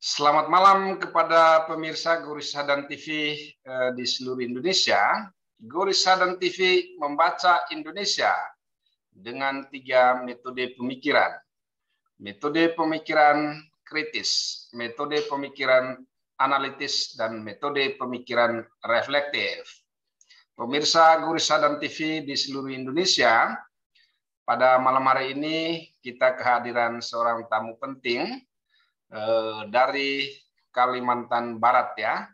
Selamat malam kepada pemirsa Gurus Sadan TV di seluruh Indonesia. Gurus Sadan TV membaca Indonesia dengan 3 metode pemikiran. Metode pemikiran kritis, metode pemikiran analitis, dan metode pemikiran reflektif. Pemirsa Gurus Sadan TV di seluruh Indonesia, pada malam hari ini kita kehadiran seorang tamu penting dari Kalimantan Barat ya.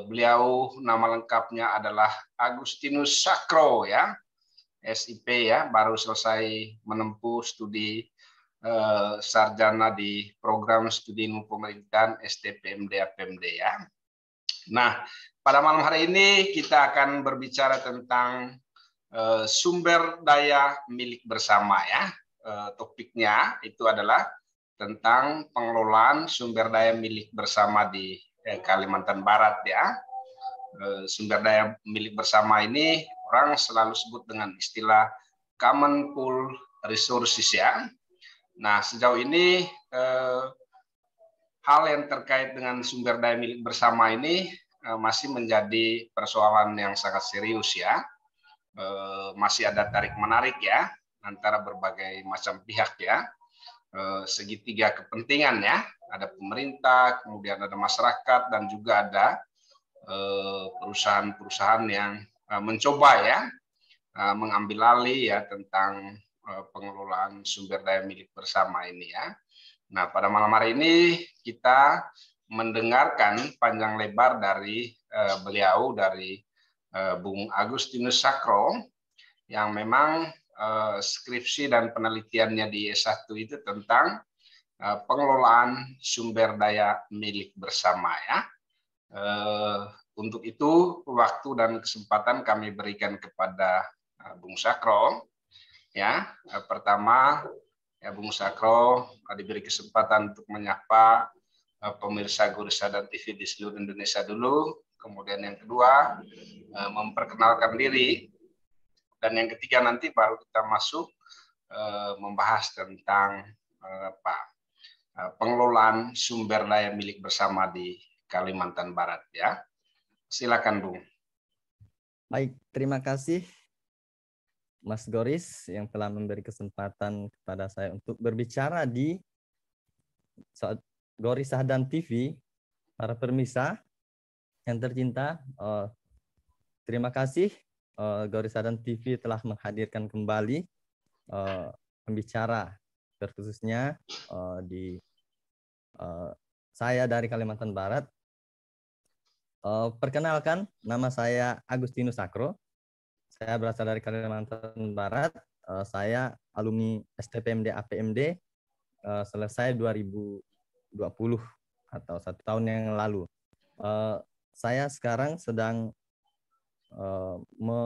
Beliau nama lengkapnya adalah Agustinus Sakro ya, SIP ya, baru selesai menempuh studi sarjana di program studi ilmu pemerintahan STPMD APMD ya. Nah, pada malam hari ini kita akan berbicara tentang sumber daya milik bersama ya. Topiknya itu adalah tentang pengelolaan sumber daya milik bersama di Kalimantan Barat ya. Sumber daya milik bersama ini orang selalu sebut dengan istilah common pool resources ya. Nah, sejauh ini hal yang terkait dengan sumber daya milik bersama ini masih menjadi persoalan yang sangat serius ya. Masih ada tarik-menarik ya antara berbagai macam pihak ya. Segitiga kepentingan ya, ada pemerintah, kemudian ada masyarakat, dan juga ada perusahaan-perusahaan yang mencoba ya mengambil alih ya tentang pengelolaan sumber daya milik bersama ini ya. Nah, pada malam hari ini kita mendengarkan panjang lebar dari beliau, dari Bung Agustinus Sakro, yang memang skripsi dan penelitiannya di S1 itu tentang pengelolaan sumber daya milik bersama ya. Untuk itu waktu dan kesempatan kami berikan kepada Bung Sakro ya. Pertama ya, Bung Sakro diberi kesempatan untuk menyapa pemirsa Gurus Sadan TV di seluruh Indonesia dulu. Kemudian yang kedua memperkenalkan diri. Dan yang ketiga nanti baru kita masuk membahas tentang pengelolaan sumber daya milik bersama di Kalimantan Barat ya. Silakan Bung. Baik, terima kasih Mas Goris yang telah memberi kesempatan kepada saya untuk berbicara di Goris Sadan TV. Para pemirsa yang tercinta, terima kasih Goris Sadan TV telah menghadirkan kembali pembicara terkhususnya di saya dari Kalimantan Barat. Perkenalkan, nama saya Agustinus Sakro. Saya berasal dari Kalimantan Barat. Saya alumni STPMD APMD selesai 2020 atau 1 tahun yang lalu. Saya sekarang sedang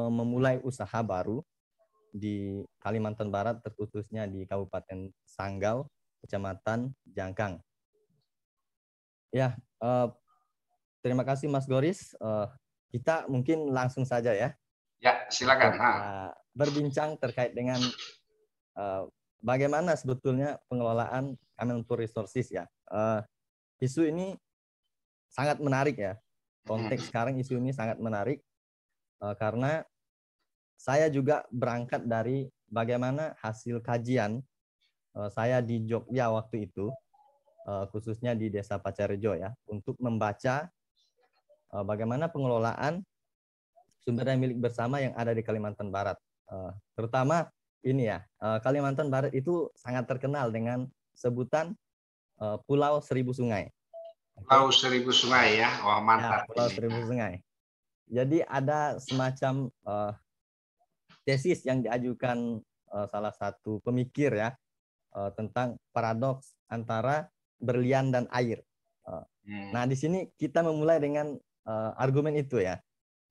memulai usaha baru di Kalimantan Barat, terkhususnya di Kabupaten Sanggau, Kecamatan Jangkang. Ya, terima kasih Mas Goris. Kita mungkin langsung saja ya. Ya, silakan. Berbincang terkait dengan bagaimana sebetulnya pengelolaan common pool resources ya. Isu ini sangat menarik ya. Konteks sekarang isu ini sangat menarik karena saya juga berangkat dari bagaimana hasil kajian saya di Jogja waktu itu, khususnya di Desa Pacarejo ya, untuk membaca bagaimana pengelolaan sumber daya milik bersama yang ada di Kalimantan Barat. Terutama ini ya, Kalimantan Barat itu sangat terkenal dengan sebutan Pulau Seribu Sungai. Pulau Seribu Sungai ya, wah mantap. Ya, Pulau Seribu Sungai. Jadi ada semacam tesis yang diajukan salah satu pemikir ya tentang paradoks antara berlian dan air. Nah, di sini kita memulai dengan argumen itu ya.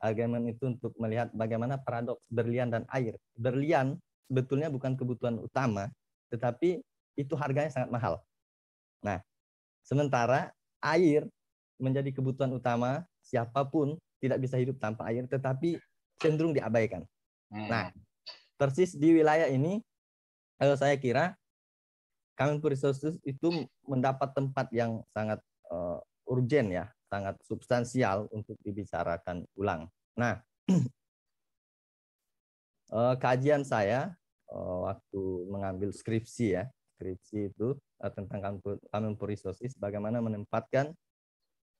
Argumen itu untuk melihat bagaimana paradoks berlian dan air. Berlian sebetulnya bukan kebutuhan utama, tetapi itu harganya sangat mahal. Nah, sementara air menjadi kebutuhan utama, siapapun tidak bisa hidup tanpa air, tetapi cenderung diabaikan. Nah, persis di wilayah ini, saya kira Kementerian Resources itu mendapat tempat yang sangat urgen ya, sangat substansial untuk dibicarakan ulang. Nah, kajian saya waktu mengambil skripsi ya, skripsi itu tentang Kementerian Resources, bagaimana menempatkan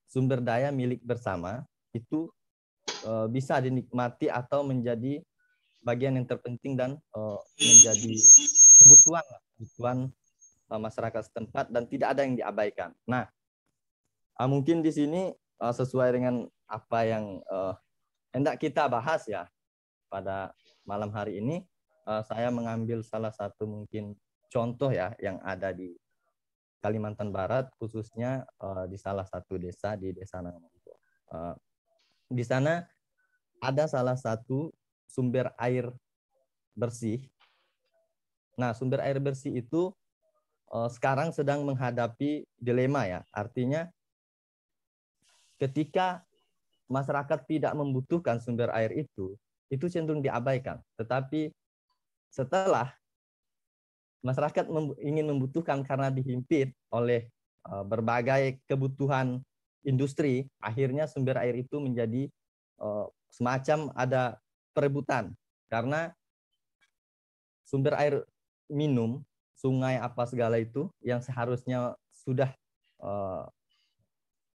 sumber daya milik bersama itu bisa dinikmati atau menjadi bagian yang terpenting dan menjadi kebutuhan masyarakat setempat dan tidak ada yang diabaikan. Nah, mungkin di sini sesuai dengan apa yang hendak kita bahas ya pada malam hari ini, saya mengambil salah satu mungkin contoh ya yang ada di Kalimantan Barat, khususnya di salah satu desa, di Desa Nangamompo. Di sana ada salah satu sumber air bersih. Nah, sumber air bersih itu sekarang sedang menghadapi dilema ya. Artinya ketika masyarakat tidak membutuhkan sumber air itu cenderung diabaikan. Tetapi setelah masyarakat ingin membutuhkan karena dihimpit oleh berbagai kebutuhan industri, akhirnya sumber air itu menjadi semacam ada perebutan. Karena sumber air minum, sungai apa segala itu yang seharusnya sudah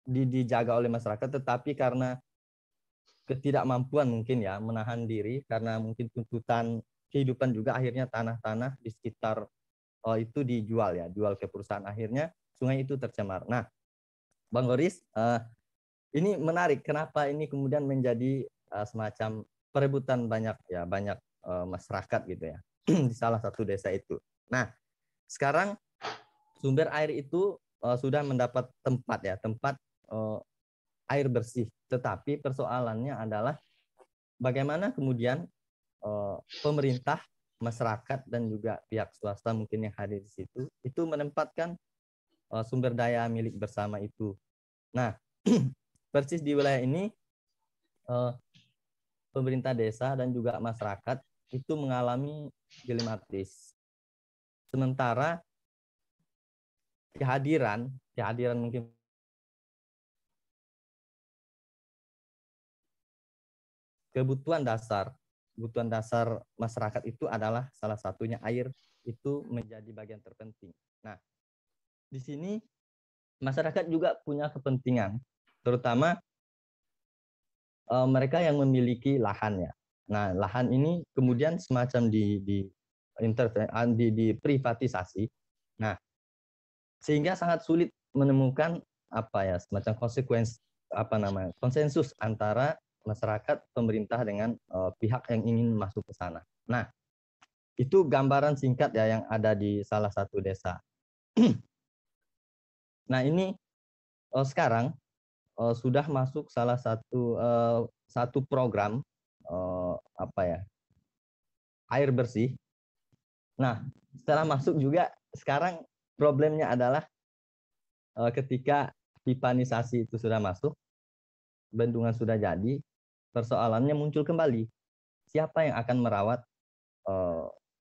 dijaga oleh masyarakat, tetapi karena ketidakmampuan mungkin ya menahan diri, karena mungkin tuntutan kehidupan juga, akhirnya tanah-tanah di sekitar itu dijual ya, jual ke perusahaan, akhirnya sungai itu tercemar. Nah, Bang Goris, ini menarik, kenapa ini kemudian menjadi semacam perebutan banyak masyarakat gitu ya di salah satu desa itu. Nah, sekarang sumber air itu sudah mendapat tempat air bersih. Tetapi persoalannya adalah bagaimana kemudian pemerintah, masyarakat, dan juga pihak swasta mungkin yang hadir di situ, itu menempatkan sumber daya milik bersama itu. Nah, persis di wilayah ini, pemerintah desa dan juga masyarakat itu mengalami dilematis. Sementara kehadiran mungkin kebutuhan dasar masyarakat itu adalah salah satunya air, itu menjadi bagian terpenting. Nah, di sini masyarakat juga punya kepentingan, terutama mereka yang memiliki lahan ya. Nah, lahan ini kemudian semacam diprivatisasi. Nah, sehingga sangat sulit menemukan semacam konsensus antara masyarakat, pemerintah dengan pihak yang ingin masuk ke sana. Nah, itu gambaran singkat ya yang ada di salah satu desa. Nah, ini sekarang sudah masuk salah satu program air bersih. Nah, setelah masuk juga sekarang problemnya adalah ketika pipanisasi itu sudah masuk, bendungan sudah jadi, persoalannya muncul kembali. Siapa yang akan merawat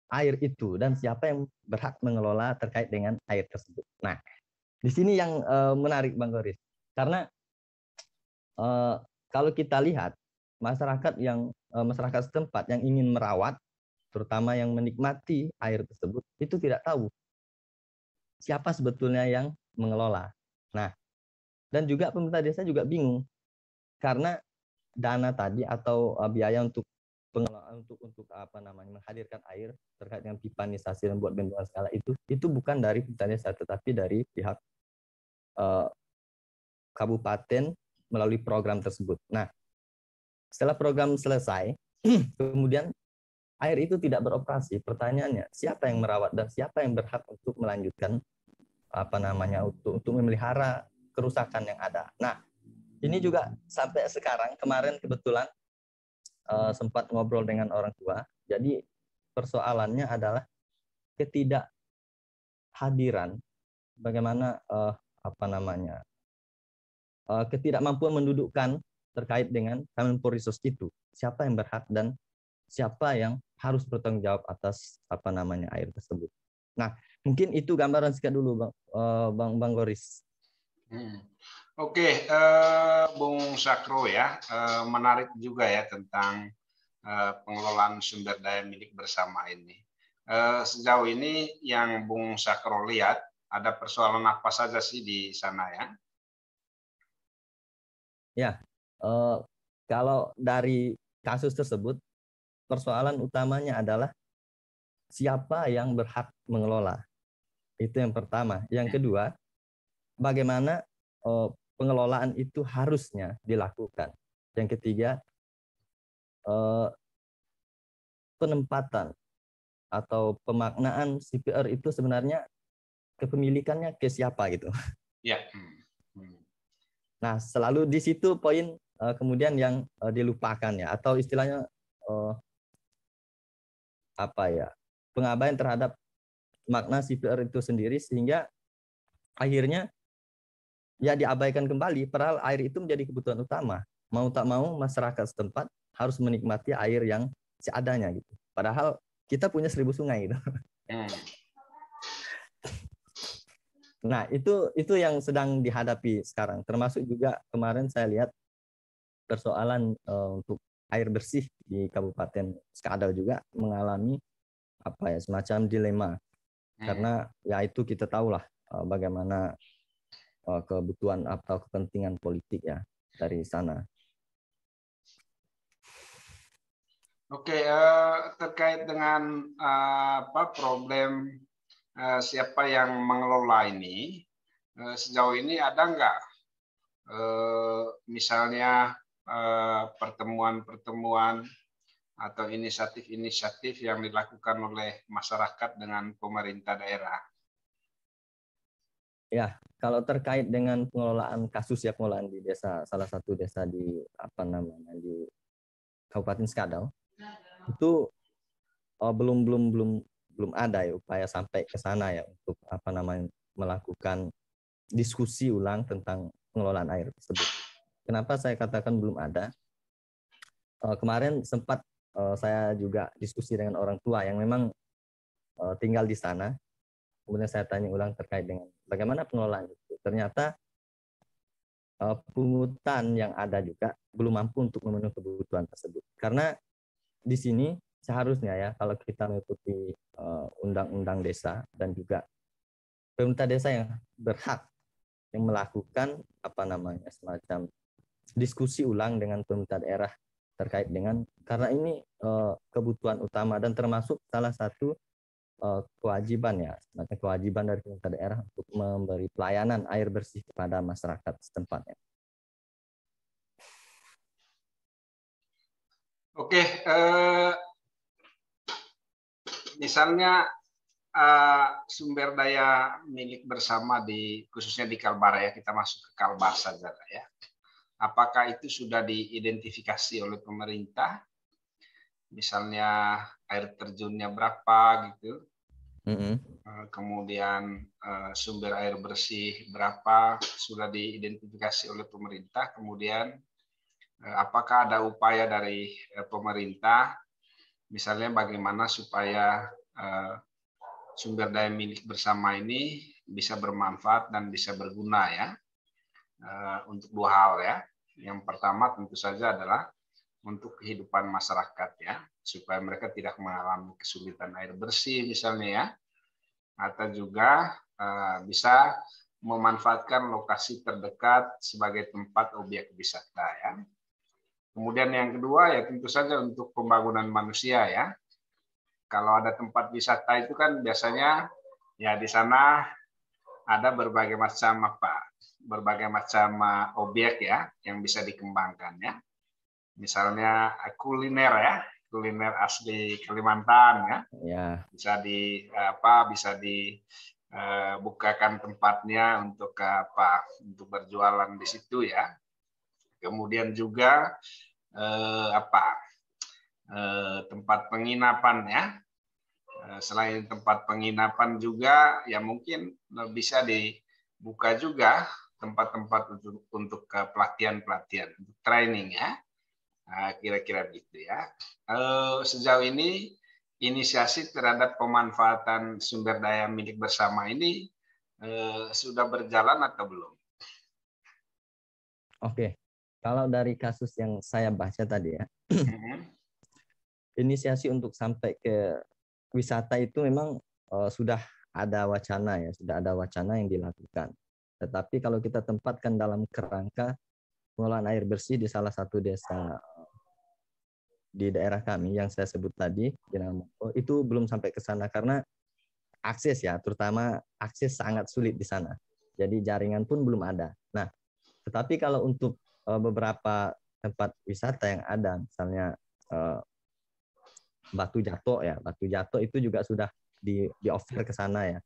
air itu dan siapa yang berhak mengelola terkait dengan air tersebut. Nah, di sini yang menarik Bang Goris. Karena kalau kita lihat masyarakat setempat yang ingin merawat, terutama yang menikmati air tersebut, itu tidak tahu siapa sebetulnya yang mengelola. Nah, dan juga pemerintah desa juga bingung karena dana tadi atau biaya untuk pengelolaan untuk menghadirkan air terkait dengan pipanisasi dan buat bendungan skala itu bukan dari pemerintah desa tetapi dari pihak kabupaten melalui program tersebut. Nah, setelah program selesai, kemudian air itu tidak beroperasi. Pertanyaannya, siapa yang merawat dan siapa yang berhak untuk melanjutkan untuk memelihara kerusakan yang ada. Nah, ini juga sampai sekarang, kemarin kebetulan sempat ngobrol dengan orang tua. Jadi persoalannya adalah ketidakhadiran, bagaimana ketidakmampuan mendudukkan terkait dengan Kementerian Resources itu. Siapa yang berhak dan siapa yang harus bertanggung jawab atas air tersebut. Nah, mungkin itu gambaran singkat dulu, Bang Goris. Oke, Bung Sakro ya, menarik juga ya tentang pengelolaan sumber daya milik bersama ini. Sejauh ini yang Bung Sakro lihat, ada persoalan apa saja sih di sana ya? Ya, kalau dari kasus tersebut, persoalan utamanya adalah siapa yang berhak mengelola. Itu yang pertama. Yang kedua, bagaimana pengelolaan itu harusnya dilakukan. Yang ketiga, penempatan atau pemaknaan CPR itu sebenarnya kepemilikannya ke siapa gitu. Ya. Nah, selalu di situ poin kemudian yang dilupakan ya, atau istilahnya apa ya, pengabaian terhadap makna CPR itu sendiri, sehingga akhirnya ya diabaikan kembali, padahal air itu menjadi kebutuhan utama. Mau tak mau masyarakat setempat harus menikmati air yang seadanya gitu. Padahal kita punya 1000 sungai gitu. Nah, itu yang sedang dihadapi sekarang. Termasuk juga kemarin saya lihat persoalan untuk air bersih di Kabupaten Skadal juga mengalami apa ya, semacam dilema. Karena ya itu kita tahulah bagaimana kebutuhan atau kepentingan politik ya dari sana. Oke, terkait dengan problem siapa yang mengelola ini, sejauh ini ada nggak misalnya pertemuan-pertemuan atau inisiatif-inisiatif yang dilakukan oleh masyarakat dengan pemerintah daerah? Ya, kalau terkait dengan pengelolaan kasus ya, pengelolaan di desa, salah satu desa di apa namanya di Kabupaten Skadal, itu belum ada ya upaya sampai ke sana ya untuk apa namanya melakukan diskusi ulang tentang pengelolaan air tersebut. Kenapa saya katakan belum ada? Kemarin sempat saya juga diskusi dengan orang tua yang memang tinggal di sana. Kemudian saya tanya ulang terkait dengan bagaimana pengelolaan itu. Ternyata pungutan yang ada juga belum mampu untuk memenuhi kebutuhan tersebut. Karena di sini seharusnya ya, kalau kita mengikuti undang-undang desa dan juga pemerintah desa yang berhak yang melakukan apa namanya semacam diskusi ulang dengan pemerintah daerah terkait dengan, karena ini kebutuhan utama dan termasuk salah satu kewajiban ya, semacam kewajiban dari pemerintah daerah untuk memberi pelayanan air bersih kepada masyarakat setempatnya. Oke, misalnya sumber daya milik bersama di khususnya di Kalbar ya, kita masuk ke Kalbar saja ya. Apakah itu sudah diidentifikasi oleh pemerintah? Misalnya air terjunnya berapa gitu, kemudian sumber air bersih berapa sudah diidentifikasi oleh pemerintah, kemudian apakah ada upaya dari pemerintah, misalnya bagaimana supaya sumber daya milik bersama ini bisa bermanfaat dan bisa berguna ya, untuk dua hal ya. Yang pertama tentu saja adalah untuk kehidupan masyarakat ya, supaya mereka tidak mengalami kesulitan air bersih misalnya ya, atau juga bisa memanfaatkan lokasi terdekat sebagai tempat objek wisata ya. Kemudian yang kedua ya tentu saja untuk pembangunan manusia ya. Kalau ada tempat wisata itu kan biasanya ya di sana ada berbagai macam objek ya yang bisa dikembangkan ya. Misalnya kuliner ya, kuliner asli Kalimantan ya. Bisa dibukakan tempatnya untuk untuk berjualan di situ ya. Kemudian juga tempat penginapan ya. Selain tempat penginapan juga ya mungkin bisa dibuka juga tempat-tempat untuk pelatihan-pelatihan, training ya. Kira-kira gitu ya. Sejauh ini inisiasi terhadap pemanfaatan sumber daya milik bersama ini sudah berjalan atau belum? Oke, kalau dari kasus yang saya baca tadi ya, Mhm. inisiasi untuk sampai ke wisata itu memang sudah ada wacana ya, sudah ada wacana yang dilakukan. Tetapi kalau kita tempatkan dalam kerangka pengelolaan air bersih di salah satu desa di daerah kami yang saya sebut tadi, itu belum sampai ke sana karena akses ya, terutama akses sangat sulit di sana. Jadi jaringan pun belum ada. Nah, tetapi kalau untuk beberapa tempat wisata yang ada, misalnya eh, Batu Jato ya, Batu Jato itu juga sudah di offer ke sana ya.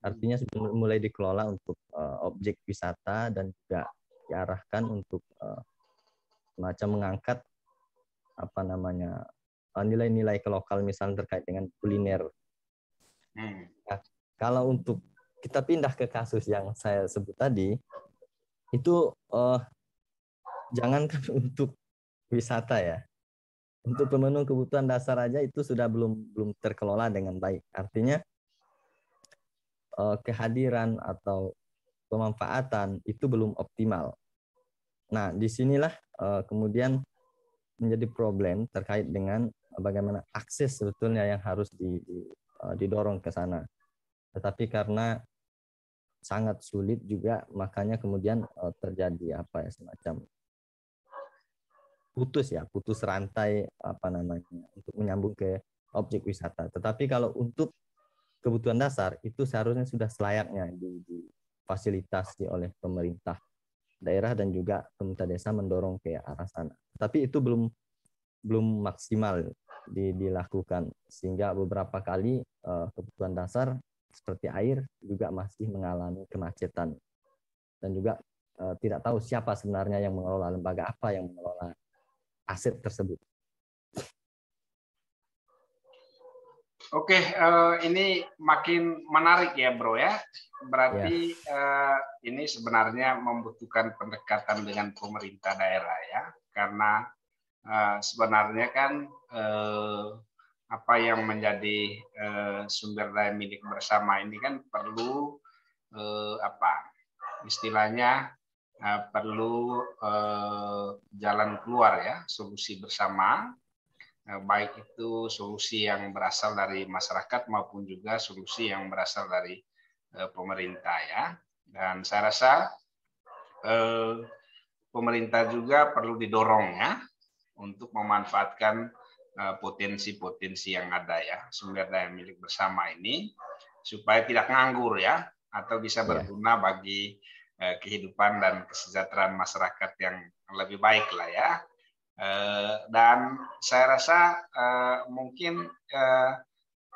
Artinya sudah mulai dikelola untuk objek wisata dan juga diarahkan untuk semacam mengangkat apa namanya nilai-nilai ke lokal misalnya terkait dengan kuliner. Nah, kalau untuk kita pindah ke kasus yang saya sebut tadi, itu jangankan untuk wisata ya, untuk pemenuh kebutuhan dasar aja itu sudah belum terkelola dengan baik. Artinya kehadiran atau pemanfaatan itu belum optimal. Nah, disinilah kemudian menjadi problem terkait dengan bagaimana akses sebetulnya yang harus didorong ke sana. Tetapi karena sangat sulit juga, makanya kemudian terjadi apa ya, semacam putus rantai apa namanya untuk menyambung ke objek wisata. Tetapi kalau untuk kebutuhan dasar itu seharusnya sudah selayaknya difasilitasi oleh pemerintah daerah dan juga pemerintah desa mendorong ke arah sana. Tapi itu belum maksimal dilakukan sehingga beberapa kali kebutuhan dasar seperti air juga masih mengalami kemacetan dan juga tidak tahu siapa sebenarnya yang mengelola, lembaga apa yang mengelola aset tersebut. Oke, ini makin menarik ya, Bro ya. Ya, Berarti ini sebenarnya membutuhkan pendekatan dengan pemerintah daerah ya, karena sebenarnya kan apa yang menjadi sumber daya milik bersama ini kan perlu apa istilahnya perlu jalan keluar ya, solusi bersama. Baik itu solusi yang berasal dari masyarakat maupun juga solusi yang berasal dari pemerintah ya. Dan saya rasa pemerintah juga perlu didorong ya untuk memanfaatkan potensi-potensi yang ada ya, sumber daya milik bersama ini supaya tidak nganggur ya, atau bisa ya, berguna bagi kehidupan dan kesejahteraan masyarakat yang lebih baik lah ya. Dan saya rasa mungkin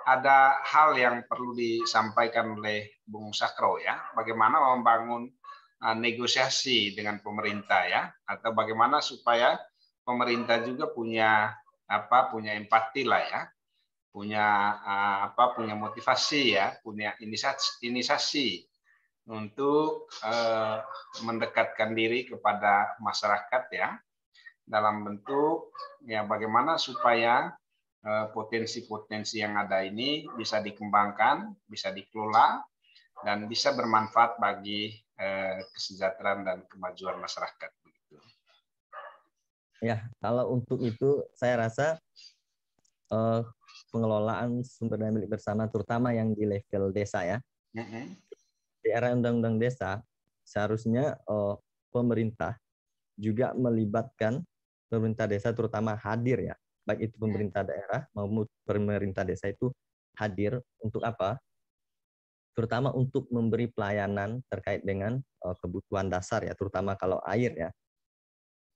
ada hal yang perlu disampaikan oleh Bung Sakro ya, bagaimana membangun negosiasi dengan pemerintah ya, atau bagaimana supaya pemerintah juga punya punya empati lah ya, punya punya motivasi ya, punya inisiasi untuk mendekatkan diri kepada masyarakat ya, dalam bentuk ya bagaimana supaya potensi-potensi yang ada ini bisa dikembangkan, bisa dikelola, dan bisa bermanfaat bagi kesejahteraan dan kemajuan masyarakat. ya. Kalau untuk itu saya rasa pengelolaan sumber daya milik bersama, terutama yang di level desa ya, di era Undang-Undang Desa seharusnya pemerintah juga melibatkan pemerintah desa, terutama hadir ya, baik itu pemerintah daerah maupun pemerintah desa itu hadir untuk apa? Terutama untuk memberi pelayanan terkait dengan kebutuhan dasar ya, terutama kalau air ya.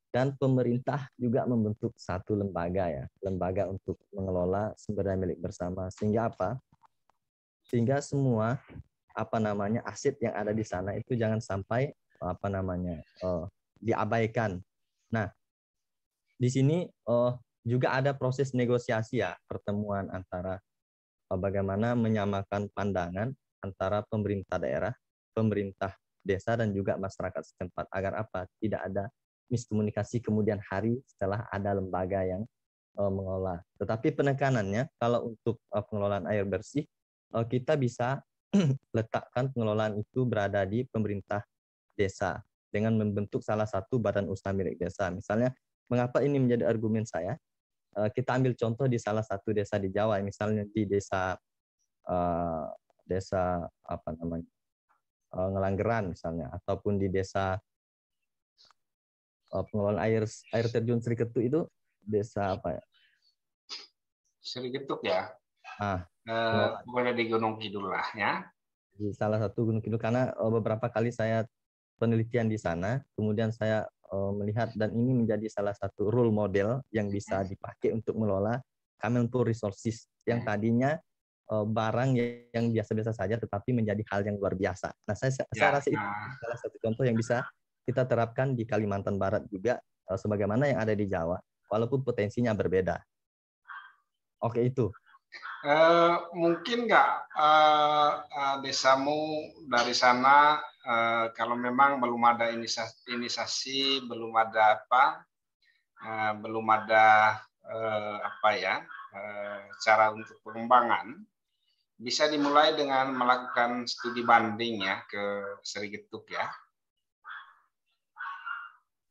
Dan pemerintah juga membentuk satu lembaga ya, lembaga untuk mengelola sumber daya milik bersama, sehingga apa? Sehingga semua apa namanya aset yang ada di sana itu jangan sampai apa namanya diabaikan. Nah, di sini juga ada proses negosiasi ya, pertemuan antara bagaimana menyamakan pandangan antara pemerintah daerah, pemerintah desa dan juga masyarakat setempat agar apa? Tidak ada miskomunikasi kemudian hari setelah ada lembaga yang mengolah. Tetapi penekanannya kalau untuk pengelolaan air bersih, kita bisa letakkan pengelolaan itu berada di pemerintah desa dengan membentuk salah satu badan usaha milik desa. Misalnya, mengapa ini menjadi argumen saya? Kita ambil contoh di salah satu desa di Jawa, misalnya di desa apa namanya, Ngelanggeran misalnya, ataupun di desa pengelolaan air terjun Seriketu itu desa apa ya? Seriketuk ya. Ah, Bukannya di Gunung Kidul lah ya. Di salah satu Gunung Kidul, karena beberapa kali saya penelitian di sana, kemudian saya melihat dan ini menjadi salah satu role model yang bisa dipakai untuk mengelola Kemenpur Resources yang tadinya barang yang biasa-biasa saja tetapi menjadi hal yang luar biasa. Nah, saya rasa itu salah satu contoh yang bisa kita terapkan di Kalimantan Barat juga, sebagaimana yang ada di Jawa, walaupun potensinya berbeda. Oke, itu. Mungkin nggak desamu dari sana, kalau memang belum ada inisiasi, belum ada cara untuk pengembangan, bisa dimulai dengan melakukan studi banding ya ke Seriketuk ya.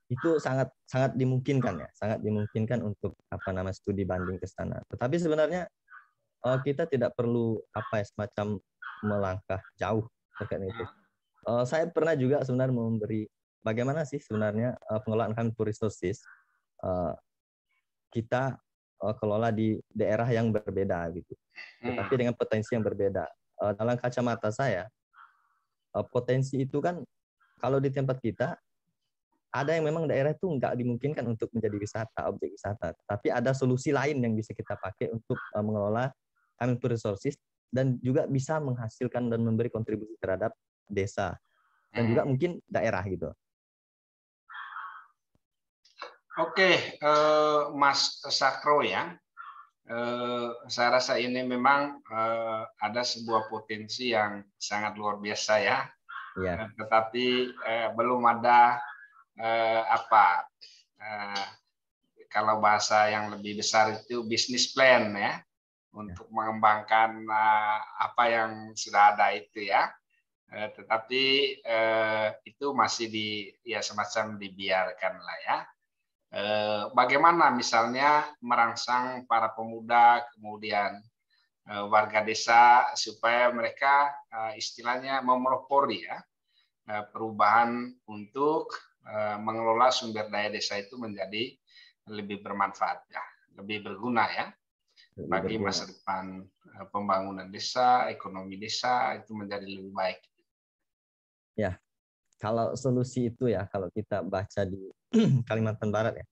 Itu sangat dimungkinkan ya, sangat dimungkinkan untuk studi banding ke sana. Tetapi sebenarnya kita tidak perlu semacam melangkah jauh terkait itu. Saya pernah juga sebenarnya memberi bagaimana sih sebenarnya pengelolaan Kemenpur Resources kita kelola di daerah yang berbeda gitu, tetapi dengan potensi yang berbeda. Dalam kacamata saya, potensi itu kan kalau di tempat kita ada yang memang daerah itu nggak dimungkinkan untuk menjadi objek wisata, tapi ada solusi lain yang bisa kita pakai untuk mengelola Kemenpur Resources dan juga bisa menghasilkan dan memberi kontribusi terhadap desa dan juga mungkin daerah gitu. Oke, Mas Sakro ya, saya rasa ini memang ada sebuah potensi yang sangat luar biasa ya, tetapi belum ada kalau bahasa yang lebih besar itu bisnis plan ya, untuk mengembangkan apa yang sudah ada itu ya. Tetapi itu masih semacam dibiarkan lah ya. Bagaimana misalnya merangsang para pemuda kemudian warga desa supaya mereka istilahnya memelopori ya perubahan untuk mengelola sumber daya desa itu menjadi lebih bermanfaat ya, lebih berguna ya bagi masa depan pembangunan desa, ekonomi desa itu menjadi lebih baik. Ya, kalau solusi itu ya, kalau kita baca di Kalimantan Barat ya,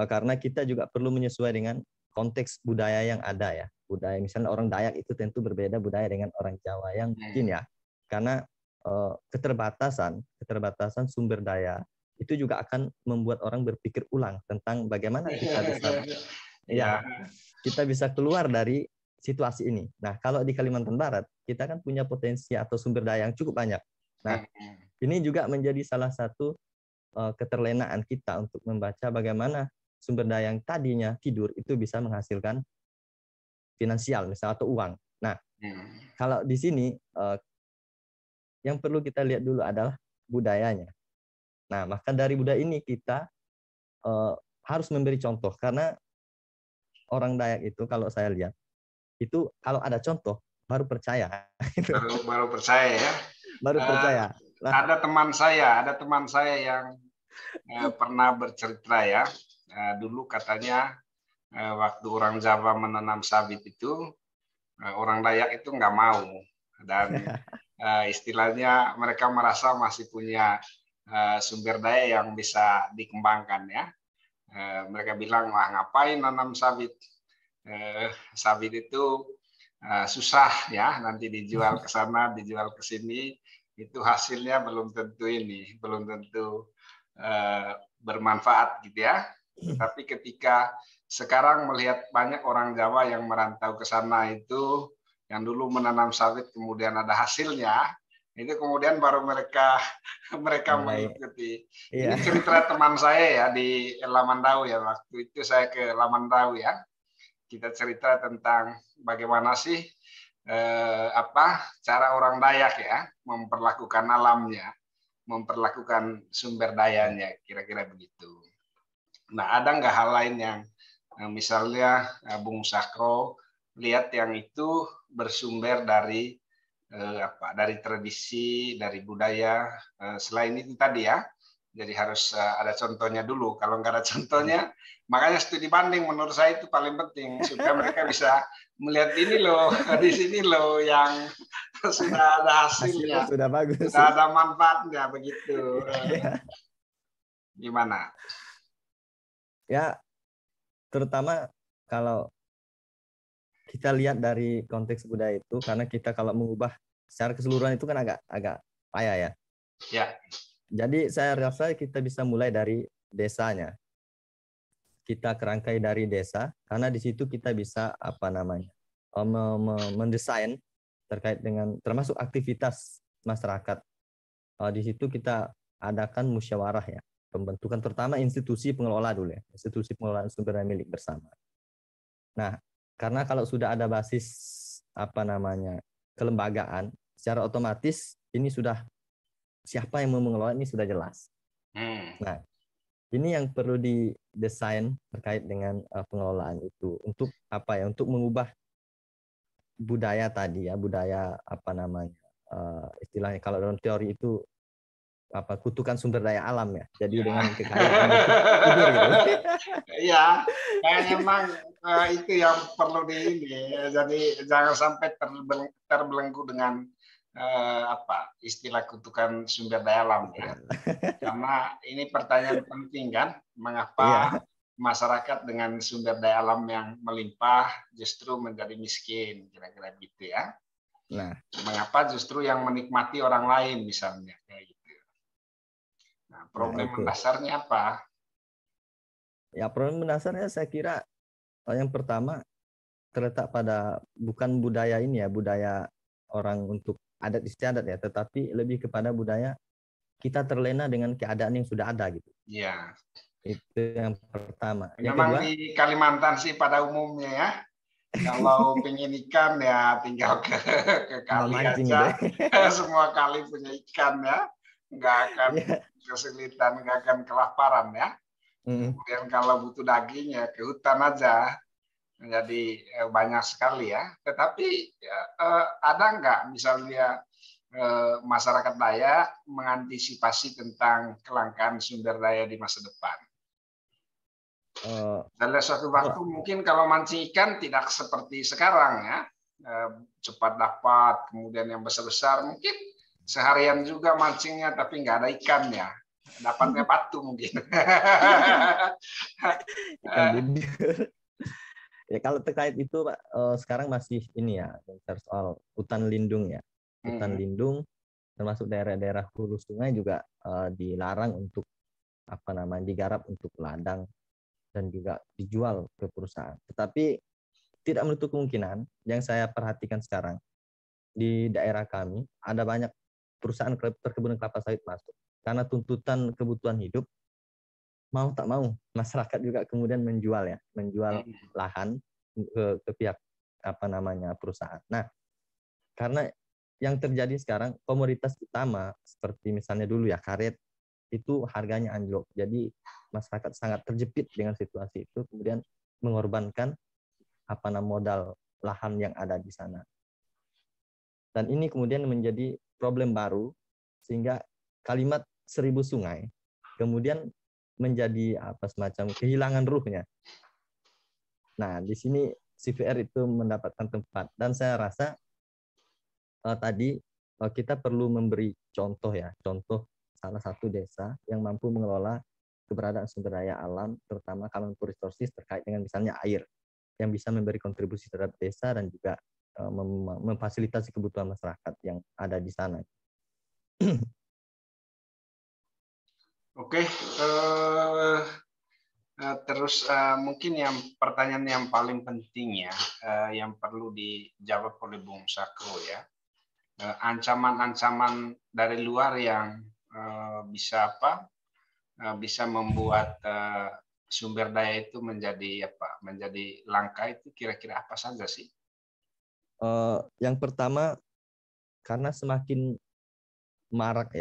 karena kita juga perlu menyesuaikan dengan konteks budaya yang ada ya. Budaya misalnya orang Dayak itu tentu berbeda budaya dengan orang Jawa yang mungkin ya, karena keterbatasan sumber daya itu juga akan membuat orang berpikir ulang tentang bagaimana kita bisa keluar dari situasi ini. Nah, kalau di Kalimantan Barat kita kan punya potensi atau sumber daya yang cukup banyak. Nah, ini juga menjadi salah satu keterlenaan kita untuk membaca bagaimana sumber daya yang tadinya tidur itu bisa menghasilkan finansial misalnya atau uang. Nah, kalau di sini yang perlu kita lihat dulu adalah budayanya. Nah, maka dari budaya ini kita harus memberi contoh, karena orang Dayak itu kalau saya lihat itu kalau ada contoh baru percaya. Baru percaya ya. Baru percaya. Nah, ada teman saya yang pernah bercerita ya. Dulu katanya waktu orang Jawa menanam sawit itu orang Dayak itu nggak mau, dan istilahnya mereka merasa masih punya sumber daya yang bisa dikembangkan ya. Mereka bilang, wah ngapain nanam sawit? Sawit itu susah ya, nanti dijual ke sana, dijual ke sini, itu hasilnya belum tentu bermanfaat gitu ya. Tapi ketika sekarang melihat banyak orang Jawa yang merantau ke sana itu, yang dulu menanam sawit kemudian ada hasilnya, Itu kemudian baru mereka mulai mengikuti. Ini iya. cerita teman saya ya di Lamandau ya, waktu itu saya ke Lamandau ya. Kita cerita tentang bagaimana sih cara orang Dayak ya memperlakukan alamnya, memperlakukan sumber dayanya, kira-kira begitu. Nah, ada nggak hal lain yang misalnya Bung Sakro lihat yang itu bersumber dari dari tradisi, dari budaya, selain itu tadi ya. Jadi harus ada contohnya dulu. Kalau nggak ada contohnya, makanya studi banding menurut saya itu paling penting supaya mereka bisa melihat ini loh, di sini loh yang sudah ada Hasilnya hasilnya, sudah bagus. sudah ada manfaatnya begitu. Iya. Gimana? Ya, terutama kalau kita lihat dari konteks budaya itu, karena kita kalau mengubah secara keseluruhan itu kan agak payah ya. Ya. Jadi saya rasa kita bisa mulai dari desanya. Kita kerangkai dari desa, karena di situ kita bisa mendesain terkait dengan termasuk aktivitas masyarakat. Di situ kita adakan musyawarah ya, pembentukan terutama institusi pengelola dulu ya, institusi pengelolaan sumber daya milik bersama. Nah, karena kalau sudah ada basis kelembagaan, secara otomatis ini sudah siapa yang mau mengelola ini sudah jelas. Nah, ini yang perlu didesain terkait dengan pengelolaan itu untuk untuk mengubah budaya tadi ya, budaya istilahnya kalau dalam teori itu kutukan sumber daya alam ya. Jadi dengan kekayaan tidur gitu. Iya, kayaknya memang itu yang perlu jadi jangan sampai terbelenggu dengan istilah kutukan sumber daya alam ya. Karena ini pertanyaan penting kan, mengapa masyarakat dengan sumber daya alam yang melimpah justru menjadi miskin, kira-kira gitu ya. Nah, mengapa justru yang menikmati orang lain misalnya kayak gitu. Nah, problem mendasarnya apa? Ya, problem mendasarnya saya kira yang pertama terletak pada bukan budaya ini ya, budaya orang untuk adat istiadat ya, tetapi lebih kepada budaya kita terlena dengan keadaan yang sudah ada gitu. Iya. Itu yang pertama. Yang Memang kedua, di Kalimantan sih pada umumnya ya, kalau pengen ikan ya tinggal ke kali aja, semua kali punya ikan ya, nggak akan kesulitan, nggak akan kelaparan ya. Kemudian kalau butuh daging ya ke hutan aja, jadi banyak sekali ya. Tetapi ada nggak misalnya masyarakat Dayak mengantisipasi tentang kelangkaan sumber daya di masa depan? Dalam suatu waktu mungkin kalau mancing ikan tidak seperti sekarang ya, cepat dapat, kemudian yang besar-besar mungkin seharian juga mancingnya tapi nggak ada ikannya, dapatnya batu mungkin. Ikan bimbir. Ya kalau terkait itu Pak, sekarang masih ini ya, soal hutan lindung ya, hutan lindung termasuk daerah-daerah hulu sungai juga dilarang untuk digarap untuk ladang dan juga dijual ke perusahaan. Tetapi tidak menutup kemungkinan yang saya perhatikan sekarang di daerah kami ada banyak perusahaan perkebunan kelapa sawit masuk karena tuntutan kebutuhan hidup, mau tak mau masyarakat juga kemudian menjual lahan ke pihak perusahaan. Nah, karena yang terjadi sekarang komoditas utama seperti misalnya dulu ya karet itu harganya anjlok. Jadi masyarakat sangat terjepit dengan situasi itu, kemudian mengorbankan modal lahan yang ada di sana. Dan ini kemudian menjadi problem baru sehingga kalimat 1000 sungai kemudian menjadi semacam kehilangan ruhnya. Nah, di sini CVR itu mendapatkan tempat dan saya rasa tadi kita perlu memberi contoh salah satu desa yang mampu mengelola keberadaan sumber daya alam, terutama carbon resources terkait dengan misalnya air, yang bisa memberi kontribusi terhadap desa dan juga memfasilitasi kebutuhan masyarakat yang ada di sana. Oke, terus mungkin pertanyaan yang paling penting ya, yang perlu dijawab oleh Bung Sakro ya. ancaman-ancaman dari luar yang bisa bisa membuat sumber daya itu menjadi langka, itu kira-kira apa saja sih? Yang pertama, karena semakin marak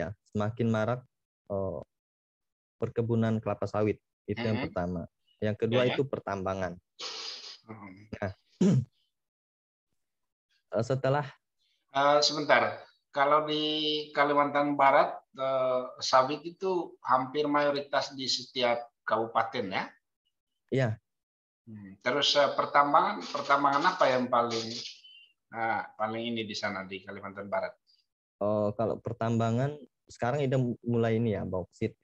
perkebunan kelapa sawit, itu yang pertama. Yang kedua itu pertambangan. Nah, setelah sebentar, kalau di Kalimantan Barat sawit itu hampir mayoritas di setiap kabupaten ya. Iya. Terus pertambangan apa yang paling ini di sana di Kalimantan Barat? Kalau pertambangan sekarang udah mulai ini ya, bauksit.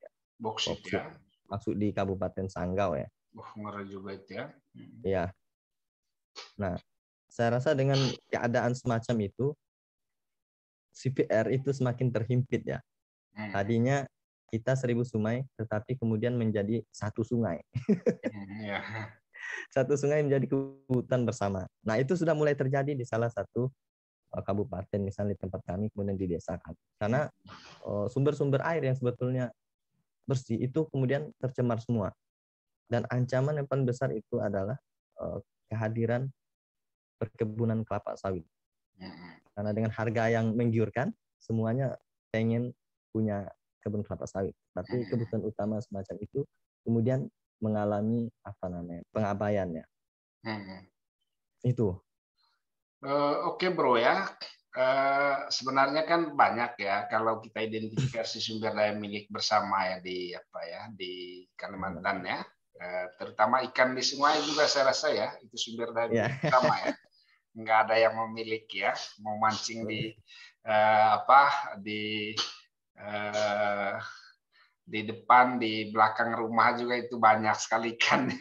Bauksit ya. Masuk di Kabupaten Sanggau ya. Ngeri juga itu ya. Iya. Nah, saya rasa dengan keadaan semacam itu, CPR itu semakin terhimpit ya. Tadinya kita 1000 sungai, tetapi kemudian menjadi satu sungai. Satu sungai menjadi kehutan bersama. Nah, itu sudah mulai terjadi di salah satu kabupaten, misalnya di tempat kami, kemudian di desa kami. Karena sumber-sumber air yang sebetulnya bersih itu kemudian tercemar semua. Dan ancaman yang paling besar itu adalah kehadiran perkebunan kelapa sawit. Karena dengan harga yang menggiurkan, semuanya pengen punya kebun kelapa sawit. Tapi kebutuhan utama semacam itu kemudian mengalami pengabaiannya. Itu. Oke bro ya. Sebenarnya kan banyak ya kalau kita identifikasi sumber daya milik bersama ya di Kalimantan ya. Terutama ikan di sungai juga saya rasa ya itu sumber daya milik bersama ya. Nggak ada yang memiliki ya, mau mancing di depan, di belakang rumah juga itu banyak sekali ikan.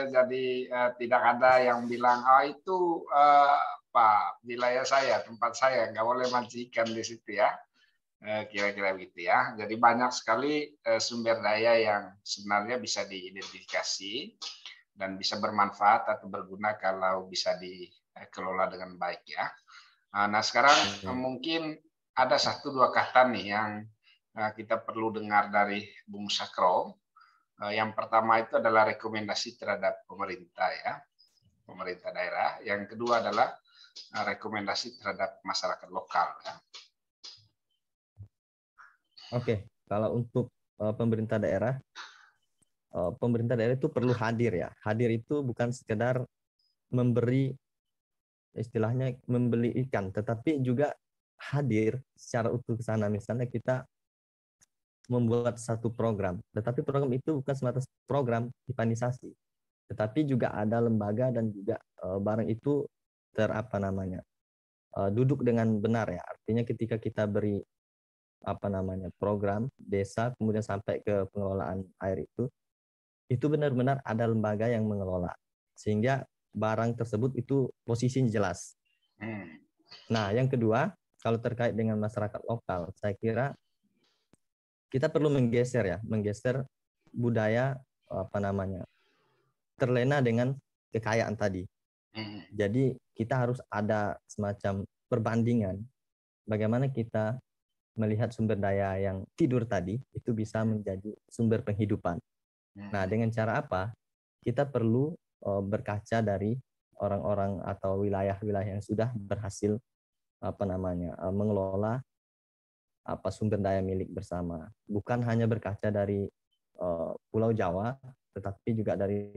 Jadi tidak ada yang bilang itu wilayah saya, tempat saya, nggak boleh mancing ikan di situ ya. Kira-kira begitu ya. Jadi banyak sekali sumber daya yang sebenarnya bisa diidentifikasi dan bisa bermanfaat atau berguna kalau bisa dikelola dengan baik ya. Nah sekarang mungkin ada 1-2 kata nih yang kita perlu dengar dari Bung Sakro. Yang pertama itu adalah rekomendasi terhadap pemerintah ya, pemerintah daerah. Yang kedua adalah rekomendasi terhadap masyarakat lokal ya. Oke, kalau untuk pemerintah daerah itu perlu hadir ya. Hadir itu bukan sekedar memberi, istilahnya membeli ikan, tetapi juga hadir secara utuh ke sana. Misalnya kita membuat satu program, tetapi program itu bukan semata program pipanisasi, tetapi juga ada lembaga dan juga barang itu duduk dengan benar ya. Artinya ketika kita beri program desa kemudian sampai ke pengelolaan air itu benar-benar ada lembaga yang mengelola sehingga barang tersebut itu posisinya jelas. Nah, yang kedua, kalau terkait dengan masyarakat lokal, saya kira kita perlu menggeser budaya terlena dengan kekayaan tadi. Jadi kita harus ada semacam perbandingan bagaimana kita melihat sumber daya yang tidur tadi itu bisa menjadi sumber penghidupan. Nah, dengan cara apa? Kita perlu berkaca dari orang-orang atau wilayah-wilayah yang sudah berhasil mengelola sumber daya milik bersama. Bukan hanya berkaca dari Pulau Jawa, tetapi juga dari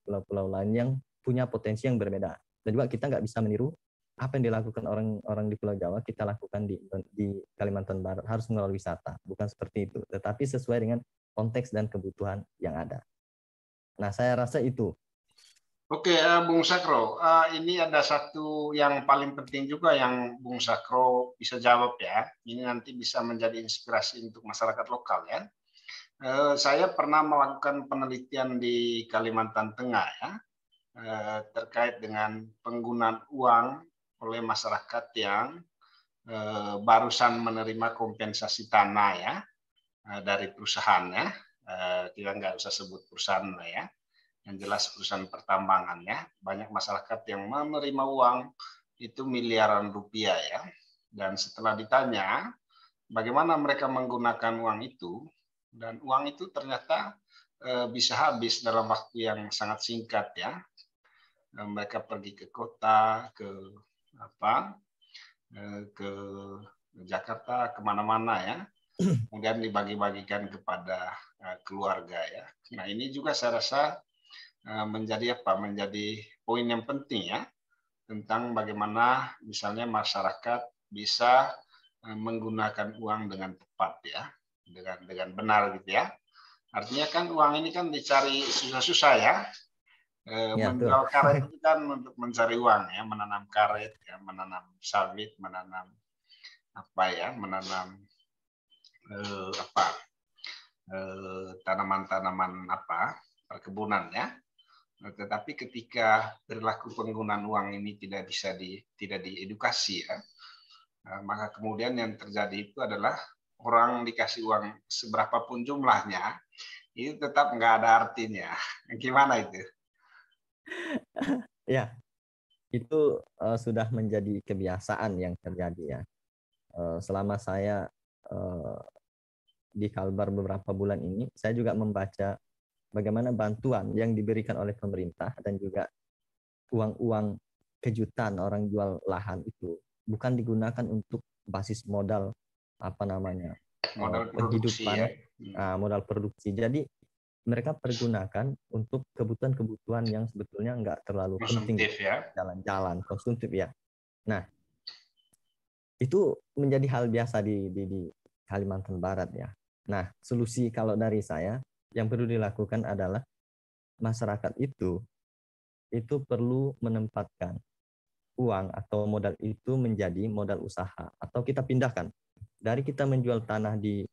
pulau-pulau lain yang punya potensi yang berbeda. Dan juga kita nggak bisa meniru apa yang dilakukan orang-orang di Pulau Jawa, kita lakukan di Kalimantan Barat, harus mengelola wisata. Bukan seperti itu, tetapi sesuai dengan konteks dan kebutuhan yang ada. Nah, saya rasa itu. Oke, Bung Sakro, ini ada satu yang paling penting juga yang Bung Sakro bisa jawab ya. Ini nanti bisa menjadi inspirasi untuk masyarakat lokal ya. Saya pernah melakukan penelitian di Kalimantan Tengah ya, terkait dengan penggunaan uang oleh masyarakat yang barusan menerima kompensasi tanah ya dari perusahaan ya. Kita nggak usah sebut perusahaan lah ya. Yang jelas perusahaan pertambangan ya. Banyak masyarakat yang menerima uang itu miliaran rupiah ya. Dan setelah ditanya bagaimana mereka menggunakan uang itu, dan uang itu ternyata bisa habis dalam waktu yang sangat singkat ya. Mereka pergi ke kota, ke Jakarta, kemana-mana ya. Kemudian dibagi-bagikan kepada keluarga ya. Nah ini juga saya rasa menjadi poin yang penting ya, tentang bagaimana misalnya masyarakat bisa menggunakan uang dengan tepat ya, dengan benar gitu ya. Artinya kan uang ini kan dicari susah-susah ya. Menjual karet itu kan untuk mencari uang ya, menanam karet ya, menanam sawit, menanam tanaman-tanaman perkebunan ya. Tetapi ketika perilaku penggunaan uang ini tidak diedukasi ya, maka kemudian yang terjadi itu adalah orang dikasih uang seberapapun jumlahnya, itu tetap nggak ada artinya. Gimana itu? Ya, itu sudah menjadi kebiasaan yang terjadi ya. Selama saya di Kalbar beberapa bulan ini, saya juga membaca bagaimana bantuan yang diberikan oleh pemerintah dan juga uang-uang kejutan orang jual lahan itu bukan digunakan untuk basis modal modal penghidupan, ya. Modal produksi. Jadi mereka pergunakan untuk kebutuhan-kebutuhan yang sebetulnya nggak terlalu penting, ya. Jalan-jalan, konsumtif ya. Nah, itu menjadi hal biasa di Kalimantan Barat ya. Nah, solusi kalau dari saya yang perlu dilakukan adalah masyarakat itu perlu menempatkan uang atau modal itu menjadi modal usaha, atau kita pindahkan dari kita menjual tanah di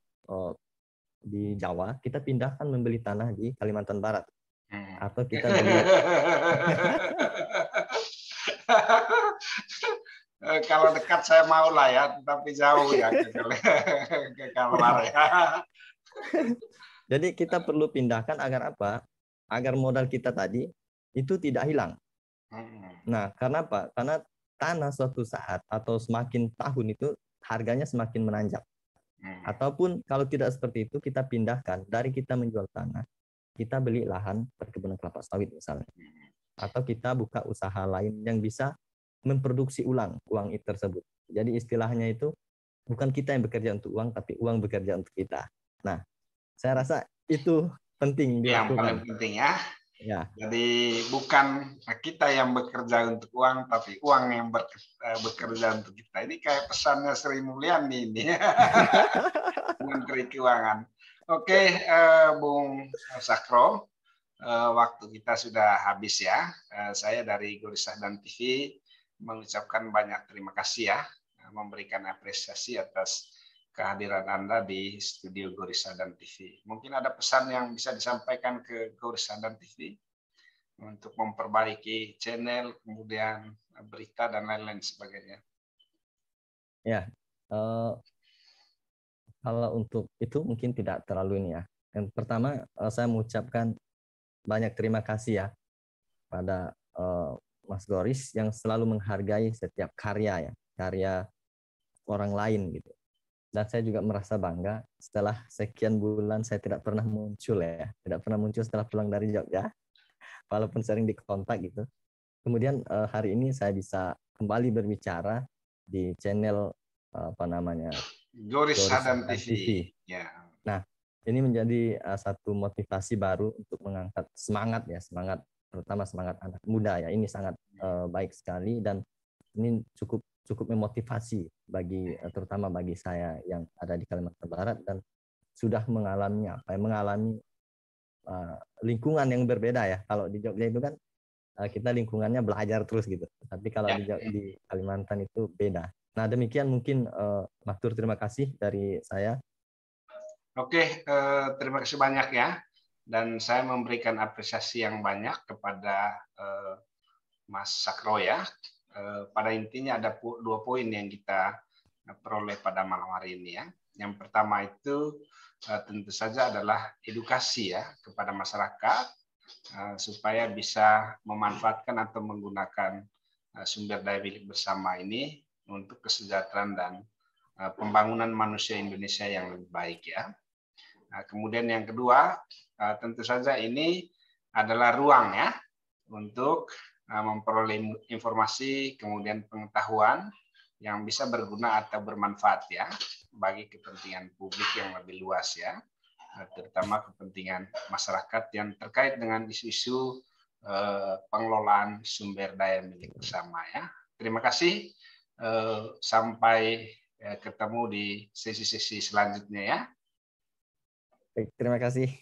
Jawa, kita pindahkan membeli tanah di Kalimantan Barat, atau kita beli kalau dekat saya mau lah ya, tapi jauh ya ke Kalbar ya. Jadi kita perlu pindahkan agar apa? Agar modal kita tadi itu tidak hilang. Nah, karena apa? Karena tanah suatu saat atau semakin tahun itu harganya semakin menanjak. Ataupun kalau tidak seperti itu, kita pindahkan dari kita menjual tanah, kita beli lahan perkebunan kelapa sawit misalnya. Atau kita buka usaha lain yang bisa memproduksi ulang uang itu tersebut. Jadi istilahnya itu bukan kita yang bekerja untuk uang, tapi uang bekerja untuk kita. Nah, saya rasa itu penting dilakukan. Yang paling penting ya. Ya. Jadi bukan kita yang bekerja untuk uang, tapi uang yang bekerja untuk kita. Ini kayak pesannya Sri Mulyani ini, Menteri Keuangan. Oke, Bung Sakro, waktu kita sudah habis ya. Saya dari Gorisadan TV mengucapkan banyak terima kasih ya, memberikan apresiasi atas kehadiran Anda di studio Gorisadan TV. Mungkin ada pesan yang bisa disampaikan ke Gorisadan TV untuk memperbaiki channel, kemudian berita dan lain-lain sebagainya. Ya, kalau untuk itu mungkin tidak terlalu ini ya. Yang pertama, saya mengucapkan banyak terima kasih ya pada Mas Goris yang selalu menghargai setiap karya orang lain gitu. Dan saya juga merasa bangga setelah sekian bulan saya tidak pernah muncul setelah pulang dari Jogja, walaupun sering dikontak gitu. Kemudian hari ini saya bisa kembali berbicara di channel Gorisadan TV. Ya. Nah, ini menjadi satu motivasi baru untuk mengangkat semangat terutama semangat anak muda ya. Ini sangat baik sekali dan ini cukup memotivasi terutama bagi saya yang ada di Kalimantan Barat dan sudah mengalami lingkungan yang berbeda ya. Kalau di Jogja itu kan kita lingkungannya belajar terus gitu. Tapi kalau di Kalimantan itu beda. Nah, demikian mungkin Maktur, terima kasih dari saya. Oke, terima kasih banyak ya. Dan saya memberikan apresiasi yang banyak kepada Mas Sakro ya. Pada intinya ada 2 poin yang kita peroleh pada malam hari ini ya. Yang pertama itu tentu saja adalah edukasi ya kepada masyarakat supaya bisa memanfaatkan atau menggunakan sumber daya milik bersama ini untuk kesejahteraan dan pembangunan manusia Indonesia yang lebih baik ya. Nah, kemudian yang kedua, tentu saja ini adalah ruang ya untuk memperoleh informasi kemudian pengetahuan yang bisa berguna atau bermanfaat ya bagi kepentingan publik yang lebih luas ya, terutama kepentingan masyarakat yang terkait dengan isu-isu pengelolaan sumber daya milik bersama ya. Terima kasih. Sampai ketemu di sesi-sesi selanjutnya ya. Baik, terima kasih.